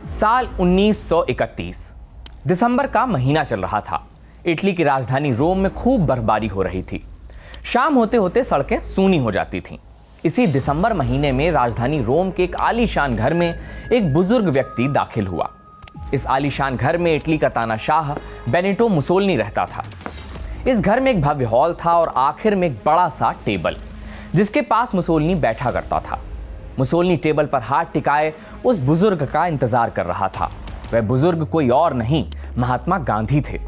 साल 1931 दिसंबर का महीना चल रहा था। इटली की राजधानी रोम में खूब बर्फबारी हो रही थी। शाम होते होते सड़कें सूनी हो जाती थीं। इसी दिसंबर महीने में राजधानी रोम के एक आलीशान घर में एक बुजुर्ग व्यक्ति दाखिल हुआ। इस आलीशान घर में इटली का तानाशाह बेनिटो मुसोलिनी रहता था। इस घर में एक भव्य हॉल था और आखिर में एक बड़ा सा टेबल, जिसके पास मुसोलिनी बैठा करता था। मुसोलिनी टेबल पर हाथ टिकाए उस बुजुर्ग का इंतजार कर रहा था। वह बुजुर्ग कोई और नहीं, महात्मा गांधी थे।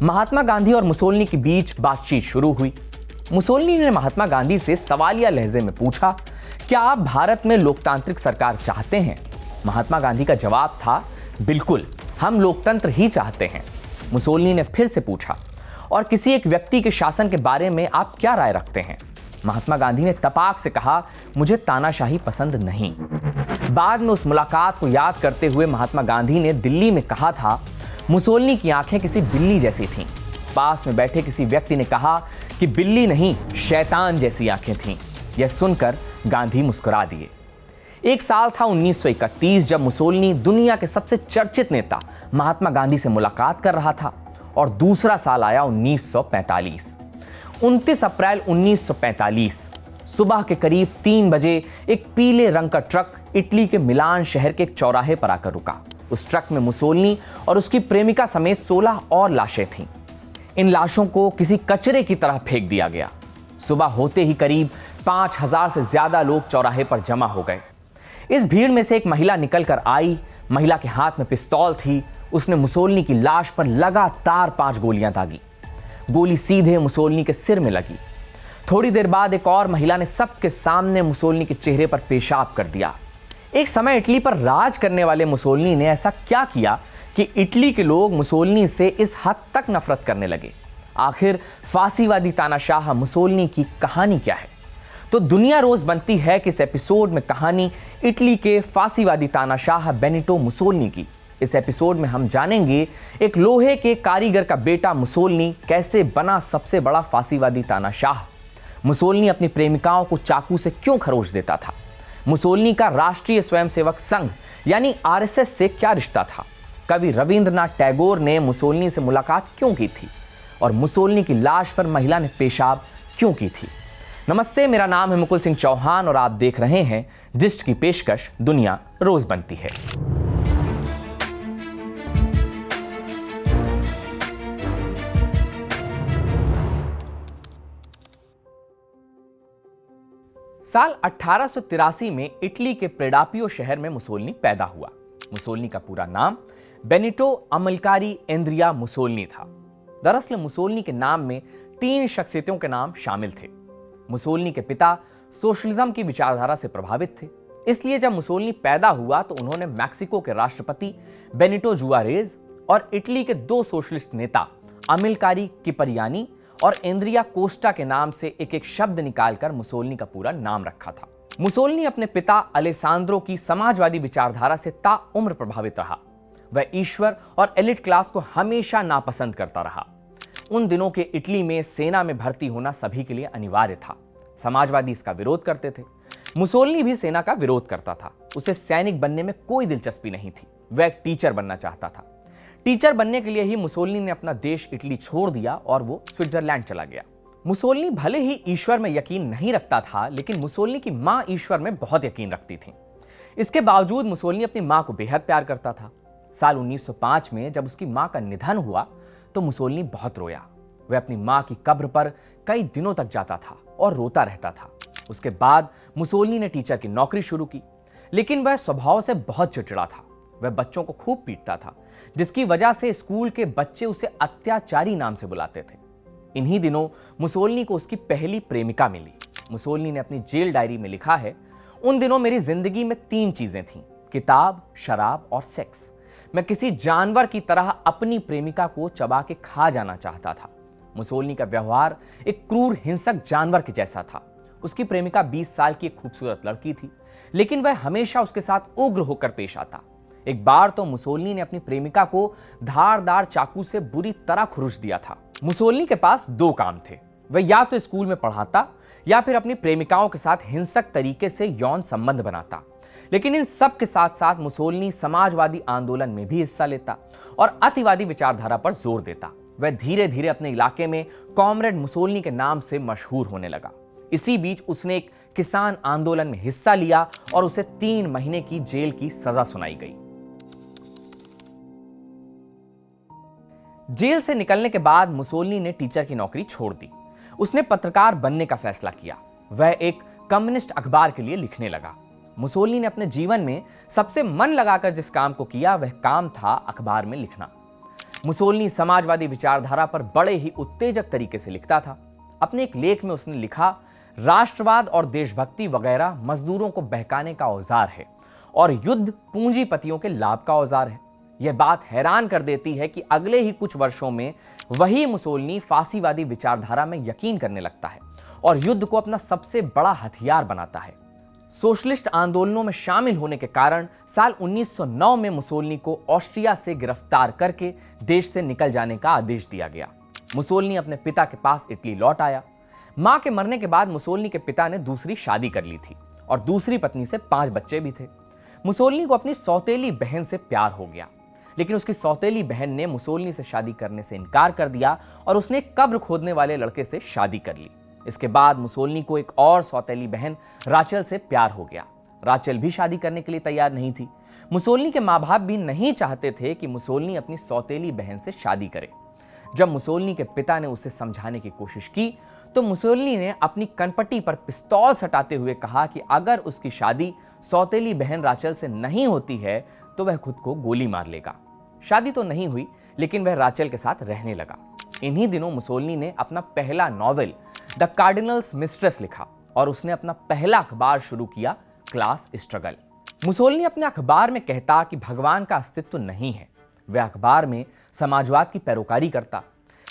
महात्मा गांधी और मुसोलिनी के बीच बातचीत शुरू हुई। मुसोलिनी ने महात्मा गांधी से सवालिया लहजे में पूछा, क्या आप भारत में लोकतांत्रिक सरकार चाहते हैं? महात्मा गांधी का जवाब था, बिल्कुल, हम लोकतंत्र ही चाहते हैं। मुसोलिनी ने फिर से पूछा, और किसी एक व्यक्ति के शासन के बारे में आप क्या राय रखते हैं? महात्मा गांधी ने तपाक से कहा, मुझे तानाशाही पसंद नहीं। बाद में उस मुलाकात को याद करते हुए महात्मा गांधी ने दिल्ली में कहा था, मुसोलिनी की आंखें किसी बिल्ली जैसी थीं। पास में बैठे किसी व्यक्ति ने कहा कि बिल्ली नहीं, शैतान जैसी आंखें थीं। यह सुनकर गांधी मुस्कुरा दिए। एक साल था 1931 जब मुसोलिनी दुनिया के सबसे चर्चित नेता महात्मा गांधी से मुलाकात कर रहा था, और दूसरा साल आया 1945। 29 अप्रैल 1945 सुबह के करीब 3 बजे एक पीले रंग का ट्रक इटली के मिलान शहर के एक चौराहे पर आकर रुका। उस ट्रक में मुसोलिनी और उसकी प्रेमिका समेत 16 और लाशें थीं। इन लाशों को किसी कचरे की तरह फेंक दिया गया। सुबह होते ही करीब 5000 से ज्यादा लोग चौराहे पर जमा हो गए। इस भीड़ में से एक महिला निकल कर आई। महिला के हाथ में पिस्तौल थी। उसने मुसोलिनी की लाश पर लगातार 5 गोलियां दागी। गोली सीधे मुसोलिनी के सिर में लगी। थोड़ी देर बाद एक और महिला ने सबके सामने मुसोलिनी के चेहरे पर पेशाब कर दिया। एक समय इटली पर राज करने वाले मुसोलिनी ने ऐसा क्या किया कि इटली के लोग मुसोलिनी से इस हद तक नफरत करने लगे? आखिर फांसीवादी तानाशाह मुसोलिनी की कहानी क्या है? तो दुनिया रोज बनती है कि इस एपिसोड में कहानी इटली के फांसीवादी तानाशाह बेनिटो मुसोलिनी की। इस एपिसोड में हम जानेंगे एक लोहे के कारीगर का बेटा मुसोलिनी कैसे बना सबसे बड़ा फांसीवादी तानाशाह। मुसोलिनी अपनी प्रेमिकाओं को चाकू से क्यों खरोच देता था? मुसोलिनी का राष्ट्रीय स्वयंसेवक संघ यानी आरएसएस से क्या रिश्ता था? कवि रविंद्रनाथ टैगोर ने मुसोलिनी से मुलाकात क्यों की थी? और मुसोलिनी की लाश पर महिला ने पेशाब क्यों की थी? नमस्ते, मेरा नाम है मुकुल सिंह चौहान और आप देख रहे हैं जिस्ट की पेशकश दुनिया रोज बनती है। साल 1883 में इटली के प्रेडापियो शहर में मुसोलिनी पैदा हुआ। मुसोलिनी का पूरा नाम बेनिटो अमलकारी एंद्रिया मुसोलिनी था। दरअसल मुसोलिनी के नाम में 3 शख्सियतों के नाम शामिल थे। मुसोलिनी के पिता सोशलिज्म की विचारधारा से प्रभावित थे, इसलिए जब मुसोलिनी पैदा हुआ तो उन्होंने मैक्सिको के राष्ट्रपति बेनिटो जुआरेज और इटली के 2 सोशलिस्ट नेता अमिलकारी किपरियानी और एंद्रिया कोस्टा के नाम से एक एक शब्द निकालकर मुसोलिनी का पूरा नाम रखा था। मुसोलिनी अपने पिता अलेसांद्रो की समाजवादी विचारधारा से ताउम्र प्रभावित रहा। वह ईश्वर और एलिट क्लास को हमेशा नापसंद करता रहा। उन दिनों के इटली में सेना में भर्ती होना सभी के लिए अनिवार्य था। समाजवादी इसका विरोध करते थे। मुसोलिनी भी सेना का विरोध करता था। उसे सैनिक बनने में कोई दिलचस्पी नहीं थी। वह एक टीचर बनना चाहता था। टीचर बनने के लिए ही मुसोलिनी ने अपना देश इटली छोड़ दिया और वो स्विट्जरलैंड चला गया। मुसोलिनी भले ही ईश्वर में यकीन नहीं रखता था, लेकिन मुसोलिनी की मां ईश्वर में बहुत यकीन रखती थी। इसके बावजूद मुसोलिनी अपनी मां को बेहद प्यार करता था। साल 1905 में जब उसकी मां का निधन हुआ तो मुसोलिनी बहुत रोया। वह अपनी मां की कब्र पर कई दिनों तक जाता था और रोता रहता था। उसके बाद मुसोलिनी ने टीचर की नौकरी शुरू की, लेकिन वह स्वभाव से बहुत चिड़चिड़ा था। वह बच्चों को खूब पीटता था, जिसकी वजह से स्कूल के बच्चे उसे अत्याचारी नाम से बुलाते थे। इन्हीं दिनों मुसोलिनी को उसकी पहली प्रेमिका मिली। मुसोलिनी ने अपनी जेल डायरी में लिखा है, उन दिनों मेरी जिंदगी में 3 चीजें थीं, किताब, शराब और सेक्स। मैं किसी जानवर की तरह अपनी प्रेमिका को चबा के खा जाना चाहता था। मुसोलिनी का व्यवहार एक क्रूर हिंसक जानवर के जैसा था। उसकी प्रेमिका 20 साल की एक खूबसूरत लड़की थी, लेकिन वह हमेशा उसके साथ उग्र होकर पेश आता। एक बार तो मुसोलिनी ने अपनी प्रेमिका को धारदार चाकू से बुरी तरह खुरुच दिया था। मुसोलिनी के पास 2 काम थे। वह या तो स्कूल में पढ़ाता या फिर अपनी प्रेमिकाओं के साथ हिंसक तरीके से यौन संबंध बनाता। लेकिन इन सब के साथ साथ मुसोलिनी समाजवादी आंदोलन में भी हिस्सा लेता और अतिवादी विचारधारा पर जोर देता। वह धीरे धीरे अपने इलाके में कॉमरेड मुसोलिनी के नाम से मशहूर होने लगा। इसी बीच उसने एक किसान आंदोलन में हिस्सा लिया और उसे 3 महीने की जेल की सजा सुनाई गई। जेल से निकलने के बाद मुसोलिनी ने टीचर की नौकरी छोड़ दी। उसने पत्रकार बनने का फैसला किया। वह एक कम्युनिस्ट अखबार के लिए लिखने लगा। मुसोलिनी ने अपने जीवन में सबसे मन लगाकर जिस काम को किया वह काम था अखबार में लिखना। मुसोलिनी समाजवादी विचारधारा पर बड़े ही उत्तेजक तरीके से लिखता था। अपने एक लेख में उसने लिखा, राष्ट्रवाद और देशभक्ति वगैरह मजदूरों को बहकाने का औजार है और युद्ध पूंजीपतियों के लाभ का औजार है। यह बात हैरान कर देती है कि अगले ही कुछ वर्षों में वही मुसोलिनी फांसीवादी विचारधारा में यकीन करने लगता है और युद्ध को अपना सबसे बड़ा हथियार बनाता है। सोशलिस्ट आंदोलनों में शामिल होने के कारण साल 1909 में मुसोलिनी को ऑस्ट्रिया से गिरफ्तार करके देश से निकल जाने का आदेश दिया गया। मुसोलिनी अपने पिता के पास इटली लौट आया। मां के मरने के बाद मुसोलिनी के पिता ने दूसरी शादी कर ली थी और दूसरी पत्नी से 5 बच्चे भी थे। मुसोलिनी को अपनी सौतेली बहन से प्यार हो गया, लेकिन उसकी सौतेली बहन ने मुसोलिनी से शादी करने से इनकार कर दिया और उसने कब्र खोदने वाले लड़के से शादी कर ली। इसके बाद मुसोलिनी को एक और सौतेली बहन राचेल से प्यार हो गया। राचेल भी शादी करने के लिए तैयार नहीं थी। मुसोलिनी के माँ बाप भी नहीं चाहते थे कि मुसोलिनी अपनी सौतेली बहन से शादी करे। जब मुसोलिनी के पिता ने उसे समझाने की कोशिश की तो मुसोलिनी ने अपनी कनपट्टी पर पिस्तौल सटाते हुए कहा कि अगर उसकी शादी सौतेली बहन राचेल से नहीं होती है तो वह खुद को गोली मार लेगा। शादी तो नहीं हुई, लेकिन वह राचेल के साथ रहने लगा। इन्हीं दिनों मुसोलिनी ने अपना पहला नॉवेल द कार्डिनल्स मिस्ट्रेस लिखा और उसने अपना पहला अखबार शुरू किया, क्लास स्ट्रगल। मुसोलिनी अपने अखबार में कहता कि भगवान का अस्तित्व नहीं है। वह अखबार में समाजवाद की पैरोकारी करता।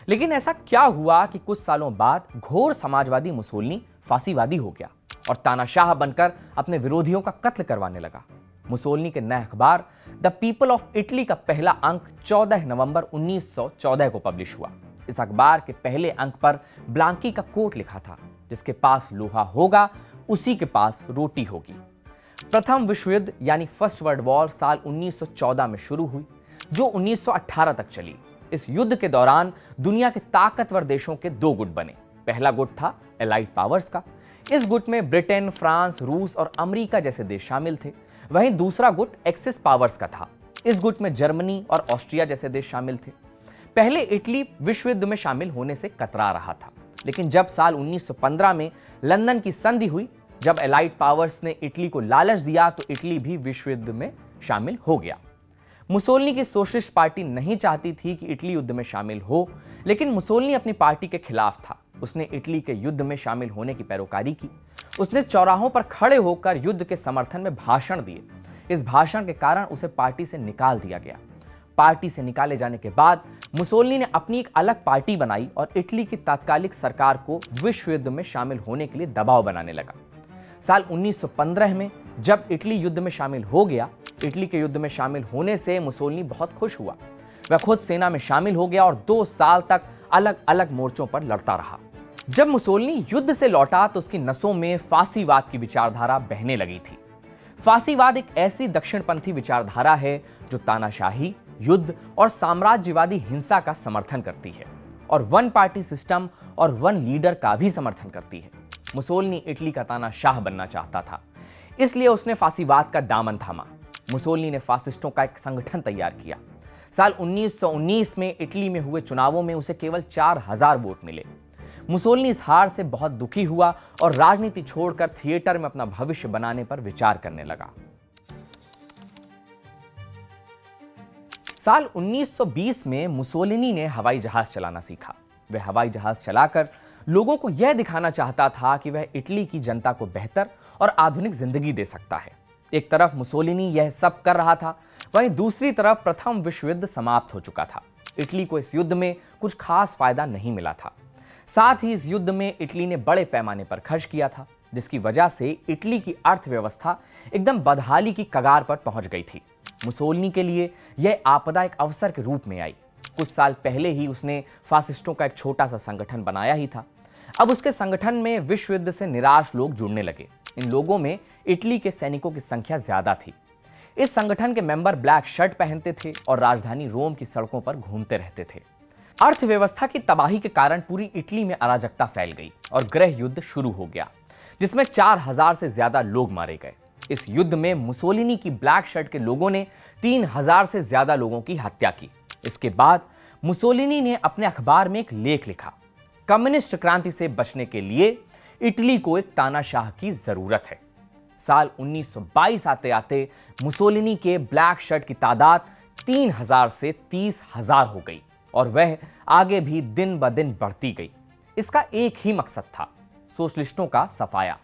लेकिन ऐसा क्या हुआ कि कुछ सालों बाद घोर समाजवादी मुसोलिनी फांसीवादी हो गया और तानाशाह बनकर अपने विरोधियों का कत्ल करवाने लगा। मुसोलिनी के नए अखबार द पीपल ऑफ इटली का पहला अंक 14 नवंबर 1914 को पब्लिश हुआ। इस अखबार के पहले अंक पर ब्लांकी का कोट लिखा था, जिसके पास लोहा होगा उसी के पास रोटी होगी। प्रथम विश्व युद्ध यानी फर्स्ट वर्ल्ड वॉर साल 1914 में शुरू हुई, जो 1918 तक चली। इस युद्ध के दौरान दुनिया के ताकतवर देशों के 2 गुट बने। पहला गुट था एलाइड पावर्स का। इस गुट में ब्रिटेन, फ्रांस, रूस और अमेरिका जैसे देश शामिल थे। वहीं दूसरा गुट एक्सिस पावर्स का था। इस गुट में जर्मनी और ऑस्ट्रिया जैसे देश शामिल थे। पहले इटली विश्व युद्ध में शामिल होने से कतरा रहा था, लेकिन जब साल 1915 में लंदन की संधि हुई, जब एलाइड पावर्स ने इटली को लालच दिया तो इटली भी विश्व युद्ध में शामिल हो गया। मुसोलिनी की सोशलिस्ट पार्टी नहीं चाहती थी कि इटली युद्ध में शामिल हो, लेकिन मुसोलिनी अपनी पार्टी के खिलाफ था। उसने इटली के युद्ध में शामिल होने की पैरोकारी की। उसने चौराहों पर खड़े होकर युद्ध के समर्थन में भाषण दिए। इस भाषण के कारण उसे पार्टी से निकाल दिया गया। पार्टी से निकाले जाने के बाद मुसोलिनी ने अपनी एक अलग पार्टी बनाई और इटली की तात्कालिक सरकार को विश्व युद्ध में शामिल होने के लिए दबाव बनाने लगा। साल 1915 में जब इटली युद्ध में शामिल हो गया, इटली के युद्ध में शामिल होने से मुसोलिनी बहुत खुश हुआ। वह खुद सेना में शामिल हो गया और 2 साल तक अलग अलग मोर्चों पर लड़ता रहा। जब मुसोलिनी युद्ध से लौटा तो उसकी नसों में फांसीवाद की विचारधारा बहने लगी थी। फांसीवाद एक ऐसी दक्षिणपंथी विचारधारा है जो तानाशाही, युद्ध और साम्राज्यवादी हिंसा का समर्थन करती है और वन पार्टी सिस्टम और वन लीडर का भी समर्थन करती है। मुसोलिनी इटली का तानाशाह बनना चाहता था, इसलिए उसने फांसीवाद का दामन थामा। मुसोलिनी ने फासिस्टों का एक संगठन तैयार किया। साल 1919 में इटली में हुए चुनावों में उसे केवल 4000 वोट मिले। मुसोलिनी इस हार से बहुत दुखी हुआ और राजनीति छोड़कर थिएटर में अपना भविष्य बनाने पर विचार करने लगा। साल 1920 में मुसोलिनी ने हवाई जहाज चलाना सीखा। वह हवाई जहाज चलाकर लोगों को यह दिखाना चाहता था कि वह इटली की जनता को बेहतर और आधुनिक जिंदगी दे सकता है। एक तरफ मुसोलिनी यह सब कर रहा था, वहीं दूसरी तरफ प्रथम विश्व युद्ध समाप्त हो चुका था। इटली को इस युद्ध में कुछ खास फायदा नहीं मिला था। साथ ही इस युद्ध में इटली ने बड़े पैमाने पर खर्च किया था, जिसकी वजह से इटली की अर्थव्यवस्था एकदम बदहाली की कगार पर पहुंच गई थी। मुसोलिनी के लिए यह आपदा एक अवसर के रूप में आई। कुछ साल पहले ही उसने फासिस्टों का एक छोटा सा संगठन बनाया ही था। अब उसके संगठन में विश्व युद्ध से निराश लोग जुड़ने लगे। इन लोगों में इटली के सैनिकों की संख्या ज्यादा थी। इस संगठन के मेंबर ब्लैक शर्ट पहनते थे और राजधानी रोम की सड़कों पर घूमते रहते थे। अर्थव्यवस्था की तबाही के कारण पूरी इटली में अराजकता फैल गई और गृह युद्ध शुरू हो गया, जिसमें 4000 से ज्यादा लोग मारे गए। इस युद्ध में मुसोलिनी की ब्लैक शर्ट के लोगों ने 3000 से ज्यादा लोगों की हत्या की। इसके बाद मुसोलिनी ने अपने अखबार में एक लेख लिखा, कम्युनिस्ट क्रांति से बचने के लिए इटली को एक तानाशाह की जरूरत है। साल 1922 आते आते मुसोलिनी के ब्लैक शर्ट की तादाद 3000 से 30,000 हो गई और वह आगे भी दिन ब दिन बढ़ती गई। इसका एक ही मकसद था, सोशलिस्टों का सफाया।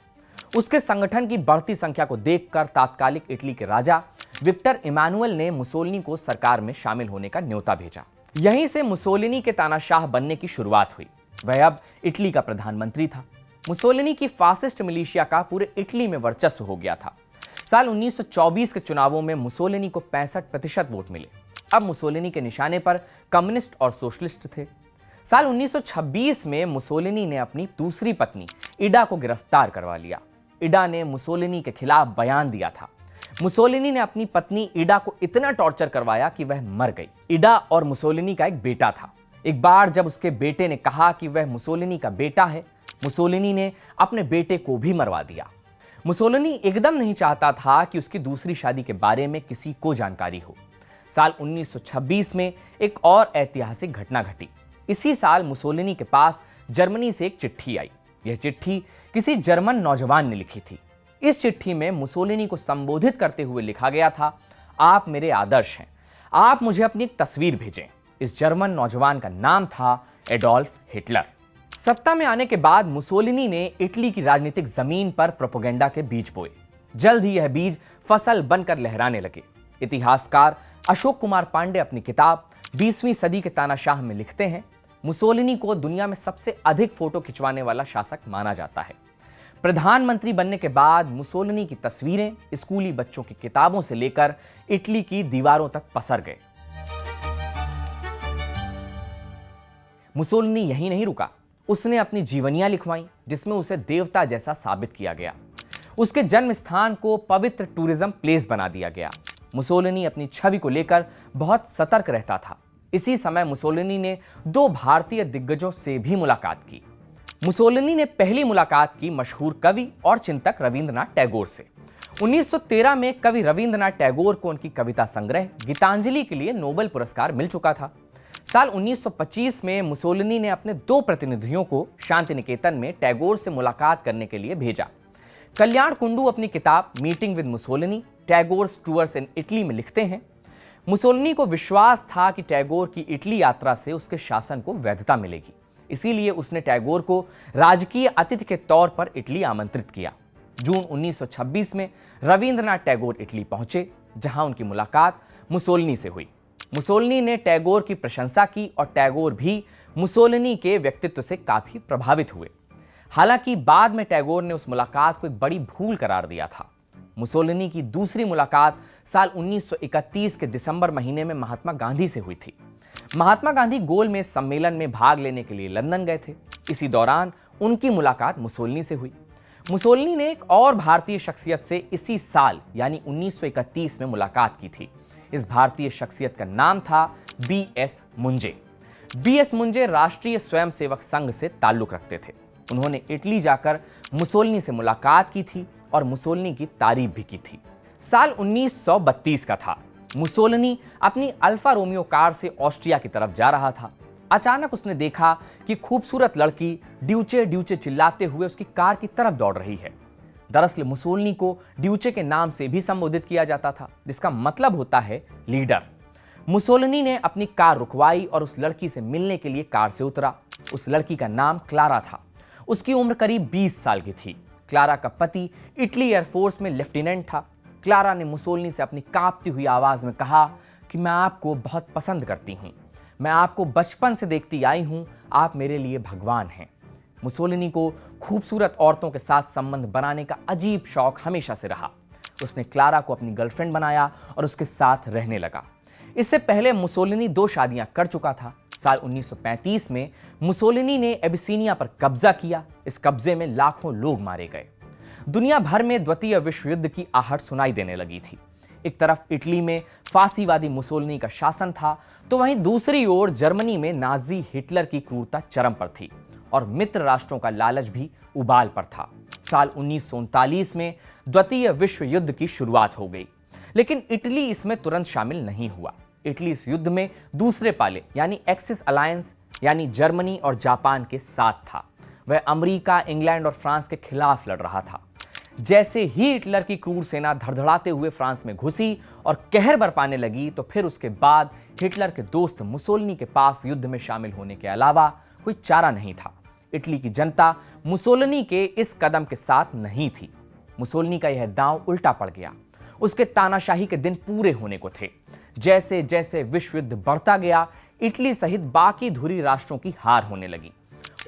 उसके संगठन की बढ़ती संख्या को देखकर तत्कालिक इटली के राजा विक्टर इमानुएल ने मुसोलिनी को सरकार में शामिल होने का न्योता भेजा। यहीं से मुसोलिनी के तानाशाह बनने की शुरुआत हुई। वह अब इटली का प्रधानमंत्री था। मुसोलिनी की फासिस्ट मिलिशिया का पूरे इटली में वर्चस्व हो गया था। साल 1924 के चुनावों में मुसोलिनी को 65% वोट मिले। अब मुसोलिनी के निशाने पर कम्युनिस्ट और सोशलिस्ट थे। साल 1926 में मुसोलिनी ने अपनी दूसरी पत्नी इडा को गिरफ्तार करवा लिया। इडा ने मुसोलिनी के खिलाफ बयान दिया था। मुसोलिनी ने अपनी पत्नी इडा को इतना टॉर्चर करवाया कि वह मर गई। इडा और मुसोलिनी का एक बेटा था। एक बार जब उसके बेटे ने कहा कि वह मुसोलिनी का बेटा है, मुसोलिनी ने अपने बेटे को भी मरवा दिया। मुसोलिनी एकदम नहीं चाहता था कि उसकी दूसरी शादी के बारे में किसी को जानकारी हो। साल 1926 में एक और ऐतिहासिक घटना घटी। इसी साल मुसोलिनी के पास जर्मनी से एक चिट्ठी आई। यह चिट्ठी किसी जर्मन नौजवान ने लिखी थी। इस चिट्ठी में मुसोलिनी को संबोधित करते हुए लिखा गया था, आप मेरे आदर्श हैं, आप मुझे अपनी एक तस्वीर भेजें। इस जर्मन नौजवान का नाम था एडोल्फ हिटलर। सत्ता में आने के बाद मुसोलिनी ने इटली की राजनीतिक जमीन पर प्रोपेगेंडा के बीज बोए। जल्द ही यह बीज फसल बनकर लहराने लगे। इतिहासकार अशोक कुमार पांडे अपनी किताब 20वीं सदी के तानाशाह में लिखते हैं, मुसोलिनी को दुनिया में सबसे अधिक फोटो खिंचवाने वाला शासक माना जाता है। प्रधानमंत्री बनने के बाद मुसोलिनी की तस्वीरें स्कूली बच्चों की किताबों से लेकर इटली की दीवारों तक पसर गए। मुसोलिनी यहीं नहीं रुका, उसने अपनी जीवनियां लिखवाईं, जिसमें उसे देवता जैसा साबित किया गया। उसके जन्म स्थान को पवित्र टूरिज्म प्लेस बना दिया गया। मुसोलिनी अपनी छवि को लेकर बहुत सतर्क रहता था। इसी समय मुसोलिनी ने 2 भारतीय दिग्गजों से भी मुलाकात की। मुसोलिनी ने पहली मुलाकात की मशहूर कवि और चिंतक रविंद्रनाथ टैगोर से। 1913 में कवि रविंद्रनाथ टैगोर को उनकी कविता संग्रह गीतांजलि के लिए नोबेल पुरस्कार मिल चुका था। साल 1925 में मुसोलिनी ने अपने 2 प्रतिनिधियों को शांति निकेतन में टैगोर से मुलाकात करने के लिए भेजा। कल्याण कुंडू अपनी किताब meeting with Mussolini Tagore's tours in Italy में लिखते हैं, मुसोलिनी को विश्वास था कि टैगोर की इटली यात्रा से उसके शासन को वैधता मिलेगी। इसीलिए उसने टैगोर को राजकीय अतिथि के तौर पर इटली आमंत्रित किया। जून 1926 में रविंद्रनाथ टैगोर इटली पहुंचे, जहां उनकी मुलाकात मुसोलिनी से हुई। मुसोलिनी ने टैगोर की प्रशंसा की और टैगोर भी मुसोलिनी के व्यक्तित्व से काफी प्रभावित हुए। हालांकि बाद में टैगोर ने उस मुलाकात को एक बड़ी भूल करार दिया था। मुसोलिनी की दूसरी मुलाकात साल 1931 के दिसंबर महीने में महात्मा गांधी से हुई थी। महात्मा गांधी गोलमेज सम्मेलन में भाग लेने के लिए लंदन गए थे। इसी दौरान उनकी मुलाकात मुसोलिनी से हुई। मुसोलिनी ने एक और भारतीय शख्सियत से इसी साल यानी 1931 में मुलाकात की थी। इस भारतीय शख्सियत का नाम था बीएस मुंजे। बीएस मुंजे राष्ट्रीय स्वयंसेवक संघ से ताल्लुक रखते थे। उन्होंने इटली जाकर मुसोलिनी से मुलाकात की थी और मुसोलिनी की तारीफ भी की थी। साल 1932 का था। मुसोलिनी अपनी अल्फा रोमियो कार से ऑस्ट्रिया की तरफ जा रहा था। अचानक उसने देखा कि खूबसूरत लड़की ड्यूचे ड्यूचे चिल्लाते हुए उसकी कार की तरफ दौड़ रही है। दरअसल मुसोलिनी को ड्यूचे के नाम से भी संबोधित किया जाता था, जिसका मतलब होता है लीडर। मुसोलिनी ने अपनी कार रुकवाई और उस लड़की से मिलने के लिए कार से उतरा। उस लड़की का नाम क्लारा था। उसकी उम्र करीब 20 साल की थी। क्लारा का पति इटली एयरफोर्स में लेफ्टिनेंट था। क्लारा ने मुसोलिनी से अपनी कांपती हुई आवाज में कहा कि मैं आपको बहुत पसंद करती हूं, मैं आपको बचपन से देखती आई हूं, आप मेरे लिए भगवान हैं। मुसोलिनी को खूबसूरत औरतों के साथ संबंध बनाने का अजीब शौक हमेशा से रहा। उसने क्लारा को अपनी गर्लफ्रेंड बनाया और उसके साथ रहने लगा। इससे पहले मुसोलिनी 2 शादियां कर चुका था। साल 1935 में मुसोलिनी ने एबिसिनिया पर कब्जा किया। इस कब्जे में लाखों लोग मारे गए। दुनिया भर में द्वितीय विश्व युद्ध की आहट सुनाई देने लगी थी। एक तरफ इटली में फांसीवादी मुसोलिनी का शासन था, तो वहीं दूसरी ओर जर्मनी में नाजी हिटलर की क्रूरता चरम पर थी और मित्र राष्ट्रों का लालच भी उबाल पर था। साल 1939 में द्वितीय विश्व युद्ध की शुरुआत हो गई, लेकिन इटली इसमें तुरंत शामिल नहीं हुआ। इटली इस युद्ध में दूसरे पाले यानी एक्सिस अलायंस यानी जर्मनी और जापान के साथ था। वह अमेरिका, इंग्लैंड और फ्रांस के खिलाफ लड़ रहा था। जैसे ही हिटलर की क्रूर सेना धड़धड़ाते हुए फ्रांस में घुसी और कहर बरपाने लगी, तो फिर उसके बाद हिटलर के दोस्त मुसोलिनी के पास युद्ध में शामिल होने के अलावा कोई चारा नहीं था। इटली की जनता मुसोलिनी के इस कदम के साथ नहीं थी। मुसोलिनी का यह दांव उल्टा पड़ गया। उसके तानाशाही के दिन पूरे होने को थे। जैसे जैसे विश्व युद्ध बढ़ता गया, इटली सहित बाकी धुरी राष्ट्रों की हार होने लगी।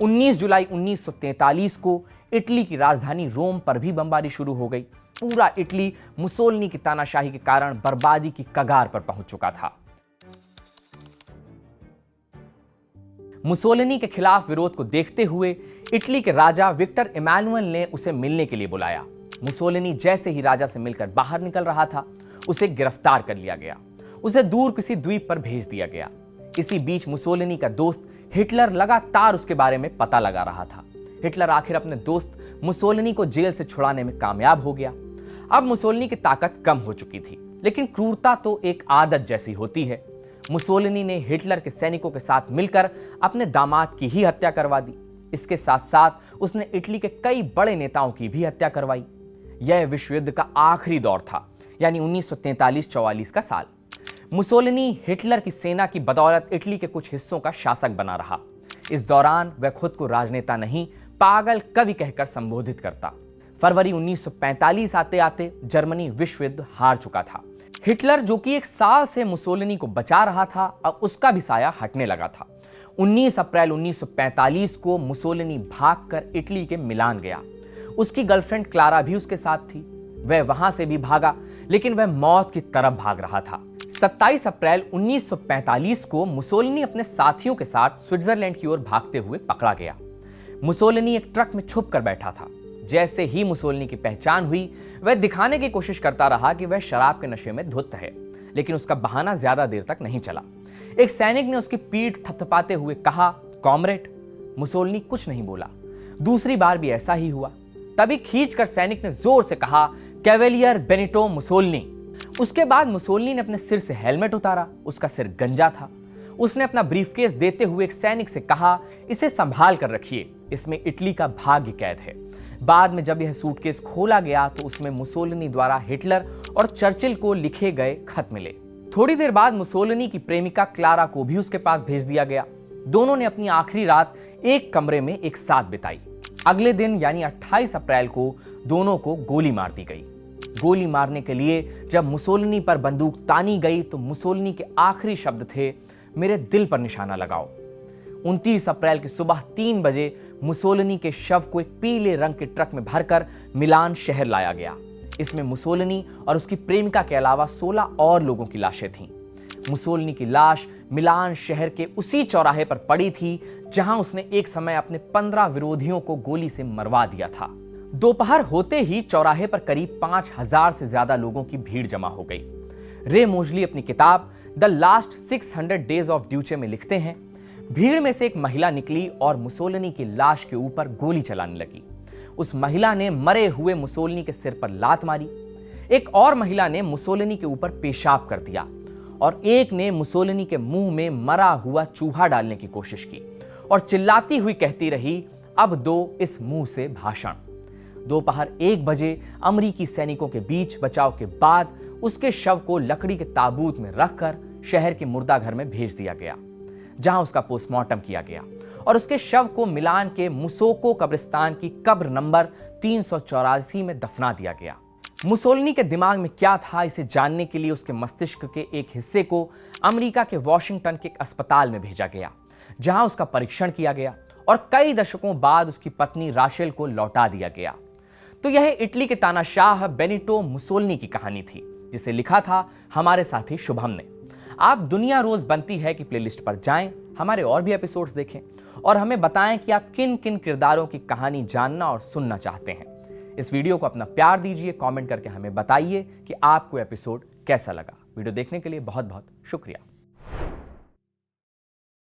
19 जुलाई 1943 को इटली की राजधानी रोम पर भी बमबारी शुरू हो गई। पूरा इटली मुसोलिनी की तानाशाही के कारण बर्बादी की कगार पर पहुंच चुका था। मुसोलिनी के खिलाफ विरोध को देखते हुए इटली के राजा विक्टर इमैनुअल ने उसे मिलने के लिए बुलाया। मुसोलिनी जैसे ही राजा से मिलकर बाहर निकल रहा था, उसे गिरफ्तार कर लिया गया। उसे दूर किसी द्वीप पर भेज दिया गया। इसी बीच मुसोलिनी का दोस्त हिटलर लगातार उसके बारे में पता लगा रहा था। हिटलर आखिर अपने दोस्त मुसोलिनी को जेल से छुड़ाने में कामयाब हो गया। अब मुसोलिनी की ताकत कम हो चुकी थी, लेकिन क्रूरता तो एक आदत जैसी होती है। मुसोलिनी ने हिटलर के सैनिकों के साथ मिलकर अपने दामाद की ही हत्या करवा दी। इसके साथ साथ उसने इटली के कई बड़े नेताओं की भी हत्या करवाई। यह विश्व युद्ध का आखिरी दौर था, यानी 1943-44 का साल। मुसोलिनी हिटलर की सेना की बदौलत इटली के कुछ हिस्सों का शासक बना रहा। इस दौरान वह खुद को राजनेता नहीं, पागल कवि कहकर संबोधित करता। फरवरी 1945 आते आते जर्मनी विश्व युद्ध हार चुका था। हिटलर, जो कि एक साल से मुसोलिनी को बचा रहा था, अब उसका भी साया हटने लगा था। 19 अप्रैल 1945 को मुसोलिनी भागकर इटली के मिलान गया। उसकी गर्लफ्रेंड क्लारा भी उसके साथ थी। वह वहां से भी भागा, लेकिन वह मौत की तरफ भाग रहा था। 27 अप्रैल 1945 को मुसोलिनी अपने साथियों के साथ स्विट्जरलैंड की ओर भागते हुए पकड़ा गया। मुसोलिनी एक ट्रक में छुप कर बैठा था। जैसे ही मुसोलिनी की पहचान हुई, वह दिखाने की कोशिश करता रहा कि वह शराब के नशे में धुत है, लेकिन उसका बहाना ज्यादा देर तक नहीं चला। एक सैनिक ने उसकी पीठ थपथपाते हुए कहा, कॉमरेड। मुसोलिनी कुछ नहीं बोला। दूसरी बार भी ऐसा ही हुआ। तभी खींचकर सैनिक ने जोर से कहा, कैवेलियर बेनिटो मुसोलिनी। उसके बाद मुसोलिनी ने अपने सिर से हेलमेट उतारा। उसका सिर गंजा था। उसने अपना ब्रीफकेस देते हुए एक सैनिक से कहा, इसे संभाल कर रखिए, इसमें इटली का भाग्य कैद है। बाद में जब यह सूटकेस खोला गया तो उसमें मुसोलिनी द्वारा हिटलर और चर्चिल को लिखे गए खत मिले। थोड़ी देर बाद मुसोलिनी की प्रेमिका क्लारा को भी उसके पास भेज दिया गया। दोनों ने अपनी आखिरी रात एक कमरे में एक साथ बिताई। अगले दिन यानी 28 अप्रैल को दोनों को गोली मार दी गई। गोली मारने के लिए जब मुसोलिनी पर बंदूक तानी गई तो मुसोलिनी के आखिरी शब्द थे, मेरे दिल पर निशाना लगाओ। 29 अप्रैल की सुबह 3 बजे मुसोलिनी के शव को एक पीले रंग के ट्रक में भरकर मिलान शहर लाया गया। इसमें मुसोलिनी और उसकी प्रेमिका के अलावा 16 और लोगों की लाशें थीं। मुसोलिनी की लाश मिलान शहर के उसी चौराहे पर पड़ी थी जहां उसने एक समय अपने 15 विरोधियों को गोली से मरवा दिया था। दोपहर होते ही चौराहे पर करीब 5000 से ज्यादा लोगों की भीड़ जमा हो गई। रे मोजली अपनी किताब द लास्ट 600 डेज ऑफ ड्यूचे में लिखते हैं, भीड़ में से एक महिला निकली और मुसोलिनी की लाश के ऊपर गोली चलाने लगी। उस महिला ने मरे हुए मुसोलिनी के सिर पर लात मारी। एक और महिला ने मुसोलिनी के ऊपर पेशाब कर दिया और एक ने मुसोलिनी के मुंह में मरा हुआ चूहा डालने की कोशिश की और चिल्लाती हुई कहती रही, अब दो इस मुंह से भाषण। दोपहर 1 बजे अमरीकी सैनिकों के बीच बचाव के बाद उसके शव को लकड़ी के ताबूत में रखकर शहर के मुर्दाघर में भेज दिया गया, जहां उसका पोस्टमार्टम किया गया और उसके शव को मिलान के मुसोको कब्रिस्तान की कब्र नंबर 384 में दफना दिया गया। मुसोलिनी के दिमाग में क्या था, इसे जानने के लिए उसके मस्तिष्क के एक हिस्से को अमेरिका के वॉशिंगटन के एक अस्पताल में भेजा गया, जहां उसका परीक्षण किया गया और कई दशकों बाद उसकी पत्नी राशेल को लौटा दिया गया। तो यह इटली के तानाशाह बेनिटो मुसोलिनी की कहानी थी, जिसे लिखा था हमारे साथी शुभम ने। आप दुनिया रोज बनती है कि प्लेलिस्ट पर जाएं, हमारे और भी एपिसोड्स देखें और हमें बताएं कि आप किन किन किरदारों की कहानी जानना और सुनना चाहते हैं। इस वीडियो को अपना प्यार दीजिए, कमेंट करके हमें बताइए कि आपको एपिसोड कैसा लगा। वीडियो देखने के लिए बहुत बहुत शुक्रिया।